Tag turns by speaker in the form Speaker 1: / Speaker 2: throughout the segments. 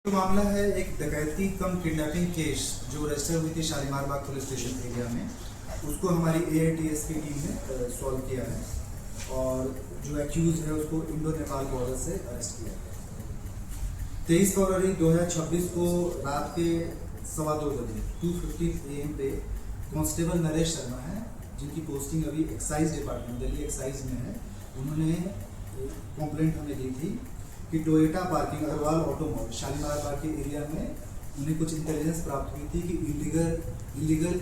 Speaker 1: तो मामला है एक डकैती कम किडनैपिंग केस जो रजिस्टर हुई थी शालीमार बाग पुलिस स्टेशन एरिया में। उसको हमारी AITS की टीम ने सॉल्व किया है और जो एक्यूज है उसको इंडो नेपाल बॉर्डर से अरेस्ट किया है। 23 फरवरी 2026 को रात के 2:15 बजे 2:15 AM पे कांस्टेबल नरेश शर्मा है, जिनकी पोस्टिंग अभी एक्साइज डिपार्टमेंट दिल्ली एक्साइज में है। उन्होंने कंप्लेंट हमें दी थी कि Toyota parking Agarwal automobile Shalimar Bagh के एरिया में उन्हें कुछ इंटेलिजेंस प्राप्त हुई थी कि इलीगल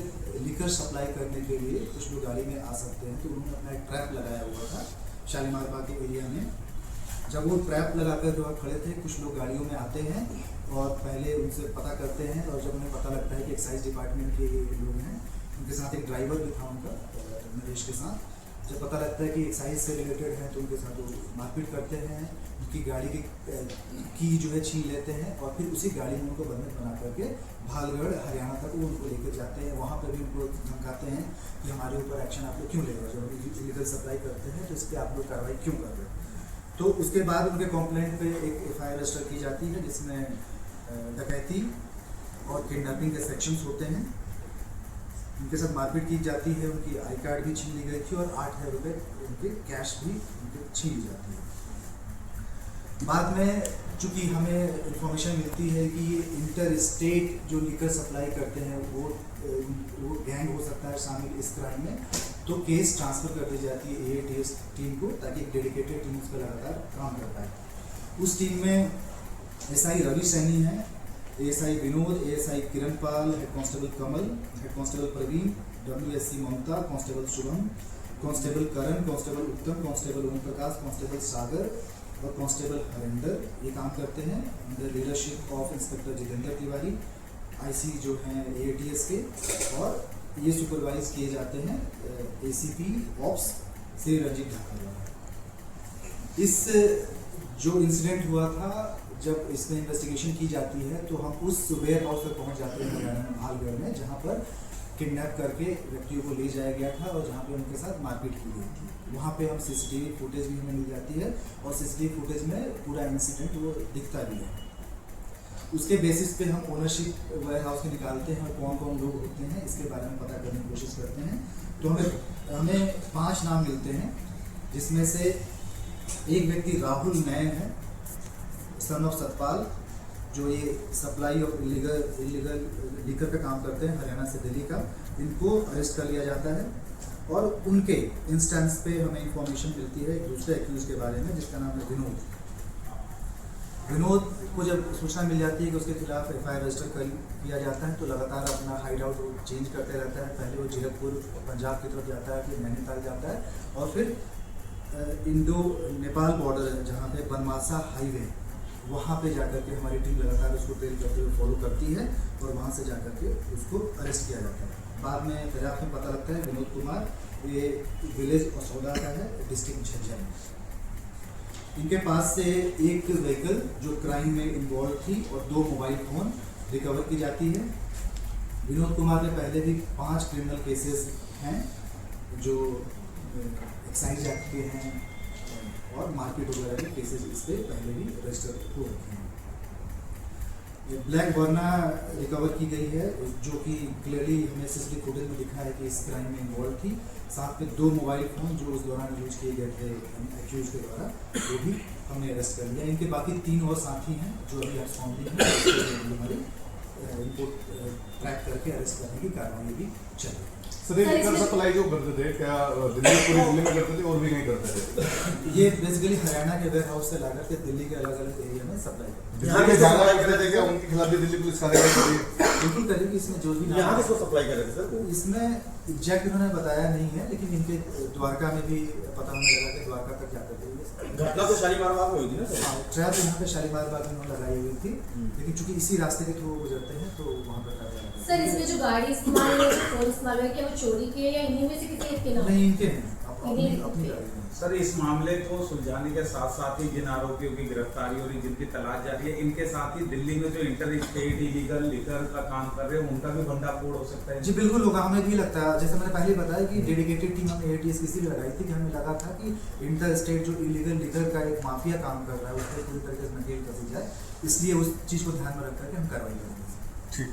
Speaker 1: लिकर सप्लाई करने के लिए कुछ लोग गाड़ी में आ सकते हैं। तो उन्होंने अपना एक ट्रैप लगाया हुआ था शालीमार बाग के एरिया में। जब वो ट्रैप लगाकर जो खड़े थे, कुछ लोग गाड़ियों में आते हैं और पहले उनसे पता करते हैं, और जब उन्हें पता लगता है कि एक्साइज डिपार्टमेंट के लोग हैं, उनके साथ एक ड्राइवर भी था उनका नरेश के साथ। जब पता लगता है कि एक्साइज से रिलेटेड है तो उनके साथ वो मारपीट करते हैं, उनकी गाड़ी की जो है छीन लेते हैं और फिर उसी गाड़ी में उनको बंधक बना करके भालगढ़ हरियाणा तक वो उनको लेकर जाते हैं। वहाँ पर भी उनको धमकाते हैं कि हमारे ऊपर एक्शन आप लोग क्यों ले रहे हो, जब इलीगल सप्लाई करते हैं तो इस पर आप लोग कार्रवाई क्यों कर रहे हो। तो उसके बाद उनके कंप्लेंट पे एक FIR रजिस्टर की जाती है जिसमें डकैती और किडनैपिंग के सेक्शंस होते हैं। उनके साथ मारपीट की जाती है, उनकी आई कार्ड भी छीन ली गई थी और 8,000 रुपये उनके कैश भी उनके छीन ली जाती है। बाद में चूँकि हमें इंफॉर्मेशन मिलती है कि ये इंटर स्टेट जो लिकर सप्लाई करते हैं वो गैंग हो सकता है शामिल इस क्राइम में, तो केस ट्रांसफ़र कर दी जाती है AITS टीम को, ताकि एक डेडिकेटेड टीम उस पर लगातार काम कर पाए। उस टीम में SI रवि सैनी है, ASI Vinod, ASI Kiranpal, head constable Kamal, head constable Praveen, WSC Mamta, constable Shubham, constable Karan, constable Uttam, constable Om Prakash, constable Sagar और कांस्टेबल हरिंदर ये काम करते हैं under leadership of inspector Jitendra Tiwari, IC जो हैं AITS के, और ये सुपरवाइज किए जाते हैं ACP ऑप्स श्री रंजीत ढाका द्वारा। इस जो इंसिडेंट हुआ था, जब इसमें इन्वेस्टिगेशन की जाती है तो हम उस वेयर हाउस पर पहुंच जाते हैं हरियाणा में भालगढ़ में, जहां पर किडनैप करके व्यक्तियों को ले जाया गया था और जहां पे उनके साथ मारपीट की गई थी। वहां पे हम CCTV फुटेज भी हमें मिल जाती है और CCTV फुटेज में पूरा इंसिडेंट वो दिखता भी है। उसके बेसिस पे हम ओनरशिप वेयर हाउस के निकालते हैं और कौन कौन लोग होते हैं इसके बारे में पता करने की कोशिश करते हैं। तो हमें 5 नाम मिलते हैं, जिसमें से एक व्यक्ति राहुल नयन है, सन ऑफ सतपाल, जो ये सप्लाई ऑफ इलीगल लिकर का काम करते हैं हरियाणा से दिल्ली का। इनको अरेस्ट कर लिया जाता है और उनके इंस्टेंस पे हमें इंफॉर्मेशन मिलती है एक दूसरे एक्यूज के बारे में जिसका नाम है विनोद। विनोद को जब सूचना मिल जाती है कि उसके खिलाफ FIR रजिस्टर किया जाता है तो लगातार अपना हाइड आउट चेंज करते रहता है। पहले वो जीरकपुर पंजाब की तरफ जाता है, फिर नैनीताल जाता है और फिर इंडो नेपाल बॉर्डर जहाँ पे बनमासा हाईवे, वहाँ पे जाकर के हमारी टीम लगातार उसको ट्रेल करते हुए फॉलो करती है और वहाँ से जाकर के उसको अरेस्ट किया जाता है। बाद में दरियाफ्त में पता लगता है विनोद कुमार ये विलेज असौदा का है, डिस्ट्रिक्ट झज्जर। इनके पास से एक व्हीकल जो क्राइम में इन्वॉल्व थी और 2 मोबाइल फ़ोन रिकवर की जाती है। विनोद कुमार ने पहले भी 5 क्रिमिनल केसेस हैं जो एक्साइज एक्ट के हैं और मारपीट वगैरह के केसेस इस पर पहले भी रजिस्टर हो रखे हैं। ये ब्लैक वर्ना रिकवर की गई है जो कि क्लियरली हमें CCTV फुटेज में दिखा है कि इस क्राइम में इन्वॉल्व थी। साथ में 2 मोबाइल फ़ोन जो उस दौरान यूज किए गए थे एक्यूज के द्वारा, वो भी हमने अरेस्ट कर लिया। इनके बाकी 3 और साथी हैं जो अभी अब्सकॉन्डिंग हैं, हमारी रिपोर्ट ट्रैक करके अरेस्ट करने की कार्रवाई भी चल रही है।
Speaker 2: सर ये लिकर सप्लाई जो करते थे, क्या पूरी दिल्ली में करते थे और भी कहीं करते थे?
Speaker 1: ये बेसिकली हरियाणा के वेयर हाउस से लाकर के दिल्ली के अलग-अलग एरिया में सप्लाई करते हैं।
Speaker 2: यहाँ के ज़्यादा करते थे क्या? उनके खिलाफ भी दिल्ली पुलिस कार्रवाई कर रही है?
Speaker 1: बिल्कुल करेगी। इसमें जो भी
Speaker 3: यहाँ किसको सप्लाई कर रहे थे सर?
Speaker 1: इसमें एग्जैक्ट उन्होंने बताया नहीं है, लेकिन इनके द्वारका में भी पता होने लगा कि द्वारका तक जाते थे।
Speaker 3: घटना तो शालीमार बाग में हुई थी ना सर?
Speaker 1: हाँ, ट्रैप यहाँ पे शालीमार बाग में लगाई हुई थी, लेकिन चूंकि इसी रास्ते के थ्रू गुजरते हैं तो वहाँ पर
Speaker 4: सर इसमें जो गाड़ी इस्तेमाल हुई है, फोन इस्तेमाल हुआ है, क्या वो चोरी की है या इन्हीं में से किसी एक के नाम?
Speaker 1: नहीं, इनके हैं। आप अपनी अपनी गाड़ी में।
Speaker 4: सर इस मामले को सुलझाने के साथ साथ ही जिन आरोपियों की गिरफ्तारी हो रही जिनकी तलाश जारी है, इनके साथ ही दिल्ली में जो इंटर स्टेट इलीगल लिकर का काम कर रहे हैं उनका भी भंडाफोड़ हो सकता है।
Speaker 1: जी बिल्कुल होगा, हमें भी लगता है, जैसे मैंने पहले बताया कि डेडिकेटेड टीम हमने ATS की इसीलिए लगाई थी कि हमें लगा था कि इंटर स्टेट जो इलीगल लिकर का एक माफिया काम कर रहा है उस पर पूरी तरीके से नकेल कसी जाए, इसलिए उस चीज़ को ध्यान में रख करके हम कार्रवाई करेंगे।
Speaker 2: ठीक